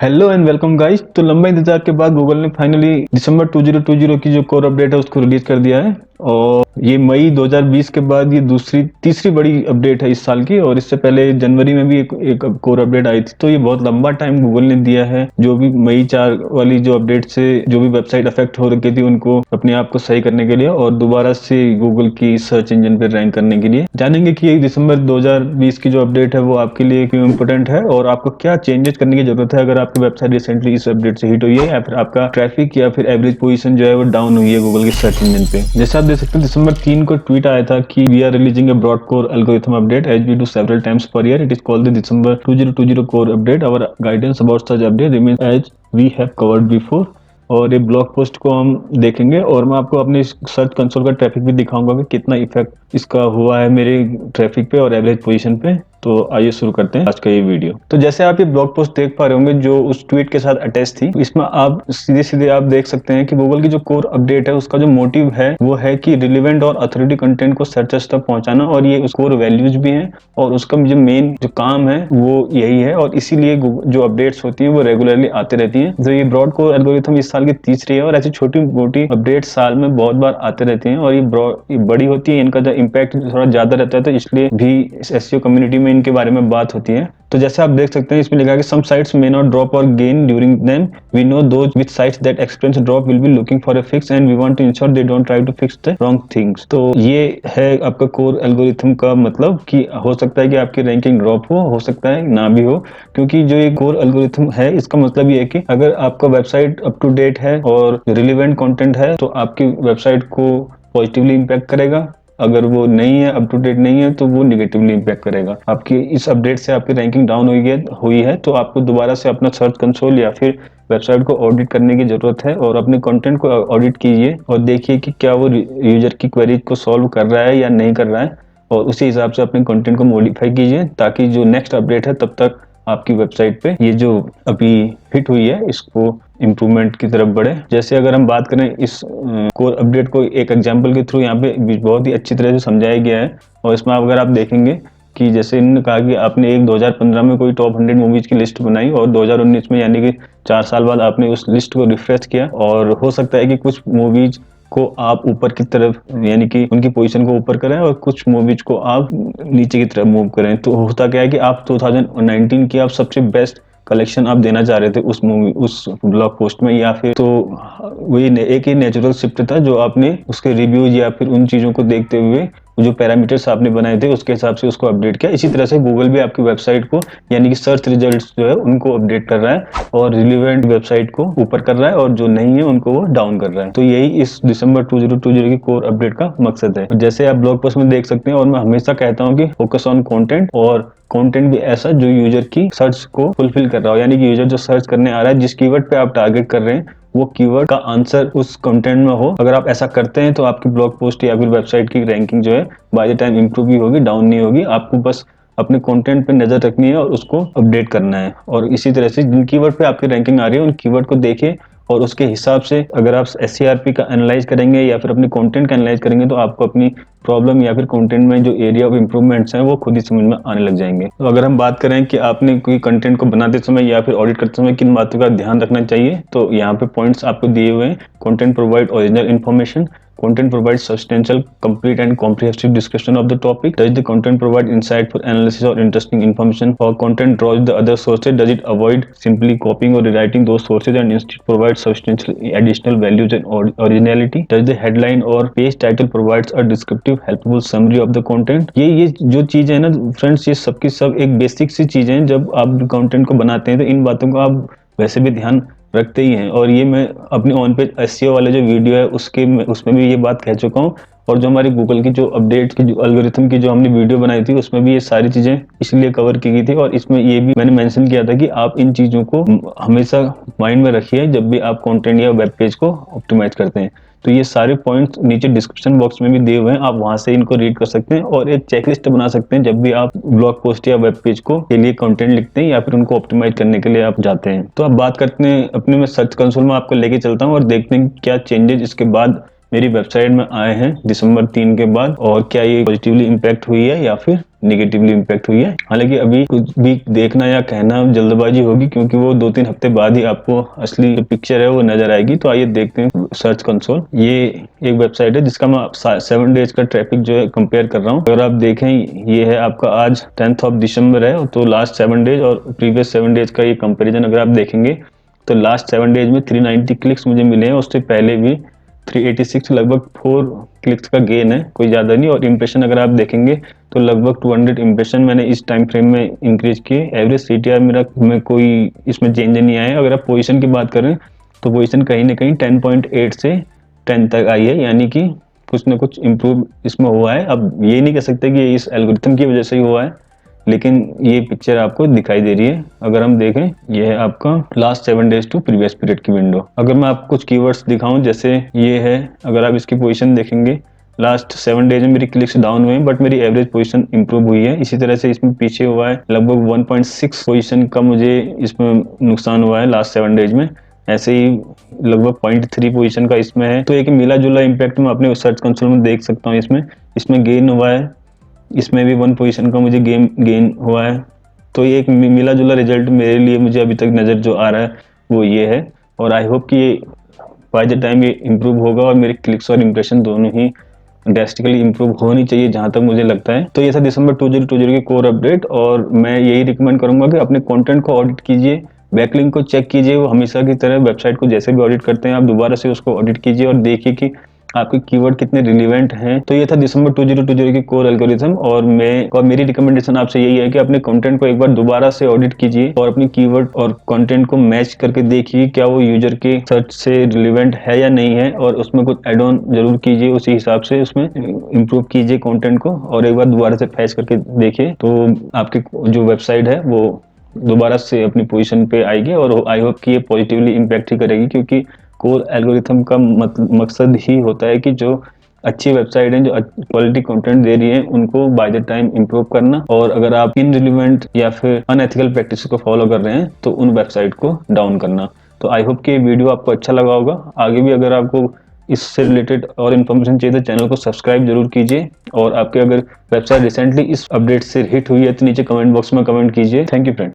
Hello and welcome guys. तो लंबा इंतजार के बाद गूगल ने फाइनली दिसंबर 2020 की जो कोर अपडेट है उसको रिलीज कर दिया है। और ये मई 2020 के बाद ये तीसरी बड़ी अपडेट है इस साल की। और इससे पहले जनवरी में भी एक कोर अपडेट आई थी। तो ये बहुत लंबा टाइम गूगल ने दिया है। जो भी मई 4 वाली जो अपडेट से जो भी वेबसाइट अफेक्ट हो रखी थी उनको अपने आप को सही करने के लिए और दोबारा से गूगल की सर्च इंजन पे रैंक करने के लिए। जानेंगे कि ये दिसंबर 2020 की जो अपडेट है वो आपके लिए क्यों इम्पोर्टेंट है और आपको क्या चेंजेस करने की जरूरत है अगर आपकी वेबसाइट रिसेंटली इस अपडेट से हिट हुई है या फिर आपका ट्रैफिक या फिर एवरेज पोजीशन जो है वो डाउन हुई है गूगल की सर्च इंजन पे। जैसे आप देख सकते हैं दिसंबर 3 को ट्वीट आया था कि we are releasing a broad core algorithm update as we do several times per year. It is called the December 2020 core update. Our guidance about such update remains as we have covered before. और ये blog post को हम देखेंगे और मैं आपको अपने search console का ट्रैफिक भी दिखाऊंगा कि कितना इफेक्ट इसका हुआ है मेरे ट्रैफिक पे और एवरेज पोजीशन पे। तो आइए शुरू करते हैं आज का ये वीडियो। तो जैसे आप ये ब्लॉग पोस्ट देख पा रहे होंगे जो उस ट्वीट के साथ अटैच थी, इसमें आप सीधे सीधे आप देख सकते हैं कि गूगल की जो कोर अपडेट है उसका जो मोटिव है वो है कि रिलेवेंट और अथॉरिटी कंटेंट को सर्चर्स तक पहुंचाना। और ये उस कोर वैल्यूज भी हैं और उसका जो मेन जो काम है वो यही है। और इसीलिए जो अपडेट्स होती हैं वो रेगुलरली आती रहती हैं। तो ये ब्रॉड कोर एल्गोरिथम इस साल की तीसरी है और ऐसी छोटी मोटी अपडेट साल में बहुत बार आते रहते हैं और ये बड़ी होती है। इनका जो इम्पैक्ट थोड़ा ज्यादा रहता है तो इसलिए भी इस एसईओ कम्युनिटी में इनके बारे में बात होती है। तो जैसे आप देख सकते हैं इसमें लिखा है कि some sites may not drop और gain during them. We know those which sites that experience drop will be looking for a fix and we want to ensure they don't try to fix the wrong things. तो ये है आपका core algorithm का मतलब कि हो सकता है कि आपकी रैंकिंग ड्रॉप हो सकता है ना भी हो। क्योंकि जो ये कोर एल्गोरिथम है इसका मतलब ये है कि अगर आपका वेबसाइट अप टू डेट है और रिलेवेंट कंटेंट है तो आपकी वेबसाइट को पॉजिटिवली इम्पैक्ट करेगा। अगर वो नहीं है, अप टू डेट नहीं है, तो वो निगेटिवली इम्पैक्ट करेगा। आपकी इस अपडेट से आपकी रैंकिंग डाउन हुई है तो आपको दोबारा से अपना सर्च कंसोल या फिर वेबसाइट को ऑडिट करने की जरूरत है और अपने कंटेंट को ऑडिट कीजिए और देखिए कि क्या वो यूजर की क्वेरीज को सॉल्व कर रहा है या नहीं कर रहा है। और उसी हिसाब से अपने कंटेंट को मॉडिफाई कीजिए ताकि जो नेक्स्ट अपडेट है तब तक आपकी वेबसाइट पे ये जो अभी हिट हुई है इसको इम्प्रूवमेंट की तरफ बढ़े। जैसे अगर हम बात करें इस कोर अपडेट को एक एग्जांपल के थ्रू यहाँ पे बहुत ही अच्छी तरह से समझाया गया है। और इसमें अगर आप देखेंगे कि जैसे इन्होंने कहा कि आपने एक 2015 में कोई टॉप 100 मूवीज की लिस्ट बनाई और 2019 में यानी कि 4 साल बाद आपने उस लिस्ट को रिफ्रेश किया और हो सकता है कि कुछ मूवीज को आप ऊपर की तरफ यानी कि उनकी पोजीशन को ऊपर करें और कुछ मूवीज को आप नीचे की तरफ मूव करें। तो होता क्या है कि आप 2019 की आप सबसे बेस्ट कलेक्शन आप देना चाह रहे थे उस मूवी उस ब्लॉग पोस्ट में या फिर तो वही एक ही नेचुरल शिफ्ट था जो आपने उसके रिव्यूज या फिर उन चीजों को देखते हुए जो पैरामीटर्स आपने बनाए थे उसके हिसाब से उसको अपडेट किया। इसी तरह से गूगल भी आपकी वेबसाइट को यानी कि सर्च रिजल्ट्स जो है उनको अपडेट कर रहा है और रिलेवेंट वेबसाइट को ऊपर कर रहा है और जो नहीं है उनको वो डाउन कर रहा है। तो यही इस दिसंबर 2020 की कोर अपडेट का मकसद है। जैसे आप ब्लॉग पोस्ट में देख सकते हैं और मैं हमेशा कहता हूँ कि फोकस ऑन कंटेंट और कंटेंट भी ऐसा जो यूजर की सर्च को फुलफिल कर रहा हो। यानी कि यूजर जो सर्च करने आ रहा है जिस कीवर्ड पे आप टारगेट कर रहे हैं वो कीवर्ड का आंसर उस कंटेंट में हो। अगर आप ऐसा करते हैं तो आपकी ब्लॉग पोस्ट या फिर वेबसाइट की रैंकिंग जो है बाय द टाइम इंप्रूव ही होगी, डाउन नहीं होगी। आपको बस अपने कंटेंट पे नजर रखनी है और उसको अपडेट करना है। और इसी तरह से जिन कीवर्ड पे आपकी रैंकिंग आ रही है उन कीवर्ड को देखिए और उसके हिसाब से अगर आप एससीआरपी का एनालाइज करेंगे या फिर अपने कंटेंट का एनालाइज करेंगे तो आपको अपनी प्रॉब्लम या फिर कंटेंट में जो एरिया ऑफ इम्प्रूवमेंट्स हैं वो खुद ही समझ में आने लग जाएंगे। तो अगर हम बात करें कि आपने कोई कंटेंट को बनाते समय या फिर ऑडिट करते समय किन बातों का ध्यान रखना चाहिए तो यहाँ पे पॉइंट्स आपको दिए हुए हैं। Content provide original information. Content provides substantial, complete and comprehensive discussion of the topic. Does the content provide insightful analysis or interesting information? Or content draws the other sources? Does it avoid simply copying or rewriting those sources and instead provide substantial additional values and originality? Does the headline or page title provides a descriptive, helpful summary of the content? ये जो चीज है ना friends, ये सबकी सब एक basic सी चीजें हैं। जब आप कंटेंट को बनाते हैं तो इन बातों को आप वैसे भी ध्यान रखते ही हैं। और ये मैं अपने ऑन पेज एसईओ वाले जो वीडियो है उसमें भी ये बात कह चुका हूँ। और जो हमारी गूगल की जो अपडेट की जो एल्गोरिथम की जो हमने वीडियो बनाई थी उसमें भी ये सारी चीजें इसलिए कवर की गई थी। और इसमें ये भी मैंने मेंशन किया था कि आप इन चीजों को हमेशा माइंड में रखिए जब भी आप कंटेंट या वेब पेज को ऑप्टिमाइज करते हैं। तो ये सारे पॉइंट्स नीचे डिस्क्रिप्शन बॉक्स में भी दिए हुए हैं, आप वहां से इनको रीड कर सकते हैं और एक चेकलिस्ट बना सकते हैं जब भी आप ब्लॉग पोस्ट या वेब पेज को के लिए कंटेंट लिखते हैं या फिर उनको ऑप्टिमाइज करने के लिए आप जाते हैं। तो अब बात करते हैं अपने में सर्च कंसोल में आपको लेके चलता हूँ और देखते हैं क्या चेंजेस इसके बाद मेरी वेबसाइट में आए हैं दिसंबर 3 के बाद, और क्या ये पॉजिटिवली इम्पैक्ट हुई है या फिर निगेटिवली इम्पैक्ट हुई है। हालांकि अभी कुछ भी देखना या कहना जल्दबाजी होगी, क्योंकि वो 2-3 हफ्ते बाद ही आपको असली जो पिक्चर है वो नजर आएगी। तो आइए देखते हैं सर्च कंसोल। ये एक वेबसाइट है जिसका मैं 7 डेज का ट्रैफिक जो है कंपेयर कर रहा हूँ। अगर आप देखें, ये है आपका आज 10 दिसंबर है, तो लास्ट 7 डेज और प्रीवियस 7 डेज का ये कंपेरिजन अगर आप देखेंगे तो लास्ट 7 डेज में 390 क्लिक्स मुझे मिले हैं। उससे पहले भी 386, लगभग 4 क्लिक्स का गेन है, कोई ज़्यादा नहीं। और इम्प्रेशन अगर आप देखेंगे तो लगभग 200 इम्प्रेशन मैंने इस टाइम फ्रेम में इंक्रीज किए। एवरेज CTR मेरा में कोई इसमें चेंज नहीं आया है। अगर आप पोजीशन की बात करें तो पोजीशन कहीं ना कहीं 10.8 से 10 तक आई है, यानी कि कुछ ना कुछ इम्प्रूव इसमें हुआ है। अब ये नहीं कह सकते कि ये इस एल्गोरिथम की वजह से ही हुआ है, लेकिन ये पिक्चर आपको दिखाई दे रही है। अगर हम देखें, ये है आपका last 7 days to previous period की विंडो। अगर मैं आपको कुछ कीवर्ड्स दिखाऊं, जैसे ये है, अगर आप इसकी पोजीशन देखेंगे लास्ट 7 डेज में मेरी क्लिक्स डाउन हुए, बट मेरी एवरेज पोजीशन इंप्रूव हुई है। इसी तरह से इसमें पीछे हुआ है, लगभग 1.6 पोजीशन का मुझे इसमें नुकसान हुआ है लास्ट 7 डेज में। ऐसे ही लगभग 0.3 पोजीशन का इसमें है। तो एक मिला जुला इम्पैक्ट मैं अपने सर्च कंसोल में देख सकता हूँ। इसमें गेन हुआ है, इसमें भी 1 पोजीशन का मुझे गेन हुआ है। तो ये एक मिला जुला रिजल्ट मेरे लिए मुझे अभी तक नज़र जो आ रहा है वो ये है। और आई होप कि ये बाय द टाइम ये इम्प्रूव होगा और मेरे क्लिक्स और इम्प्रेशन दोनों ही ड्रेस्टिकली इम्प्रूव होनी चाहिए, जहां तक मुझे लगता है। तो ये था दिसंबर 2020 की कोर अपडेट, और मैं यही रिकमेंड करूंगा कि अपने कंटेंट को ऑडिट कीजिए, बैकलिंक को चेक कीजिए। वो हमेशा की तरह वेबसाइट को जैसे भी ऑडिट करते हैं, आप दोबारा से उसको ऑडिट कीजिए और देखिए कि आपके कीवर्ड कितने रिलेवेंट हैं। तो ये था दिसंबर 2020 की कोर एल्गोरिथम, और मेरी रिकमेंडेशन आपसे यही है कि अपने कंटेंट को एक बार दोबारा से ऑडिट कीजिए और अपनी कीवर्ड और कंटेंट को मैच करके देखिए क्या वो यूजर के सर्च से रिलेवेंट है या नहीं है, और उसमें कुछ एड ऑन जरूर कीजिए। उसी हिसाब से उसमें इम्प्रूव कीजिए कंटेंट को, और एक बार दोबारा से फैच करके देखिए, तो आपकी जो वेबसाइट है वो दोबारा से अपनी पोजीशन पे आएगी। और आई होप कि ये पॉजिटिवली इम्पैक्ट ही करेगी, क्योंकि कोर एल्गोरिथम का मकसद ही होता है कि जो अच्छी वेबसाइट है, जो क्वालिटी कंटेंट दे रही है, उनको बाय द टाइम इम्प्रूव करना। और अगर आप इनरिलेवेंट या फिर अनएथिकल प्रैक्टिस को फॉलो कर रहे हैं तो उन वेबसाइट को डाउन करना। तो आई होप कि ये वीडियो आपको अच्छा लगा होगा। आगे भी अगर आपको इससे रिलेटेड और इन्फॉर्मेशन चाहिए तो चैनल को सब्सक्राइब जरूर कीजिए। और आपके अगर वेबसाइट रिसेंटली इस अपडेट से हिट हुई है तो नीचे कमेंट बॉक्स में कमेंट कीजिए। Thank you friend.